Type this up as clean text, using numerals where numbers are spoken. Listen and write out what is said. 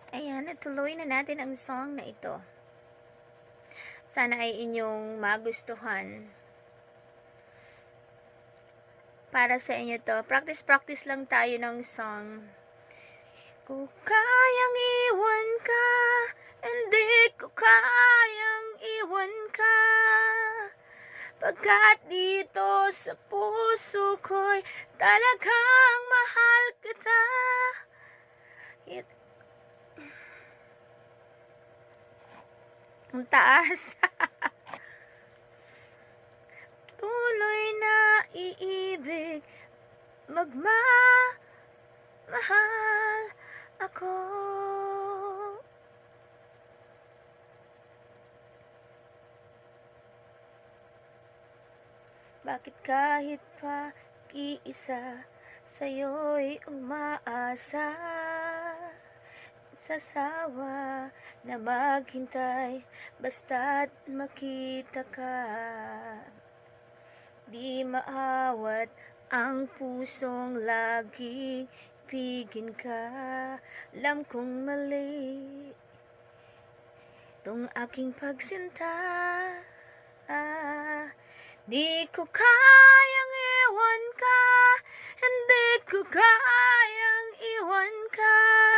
Ayan, natuloy na natin ang song na ito. Sana ay inyong magustuhan. Para sa inyo to. Practice lang tayo ng song. Kung kayang iwan ka, hindi ko kayang iwan ka. Pagkat dito sa puso ko'y talagang mahal kita. Ang taas. Tuloy na iibig, magmamahal ako. Bakit kahit pa kiisa sa'yo'y umaasa, sasawa na maghintay basta't makita ka. Di maawat ang pusong laging ibigin ka. Alam kong mali tong aking pagsinta. Di ko kayang iwan ka, hindi ko kayang iwan ka.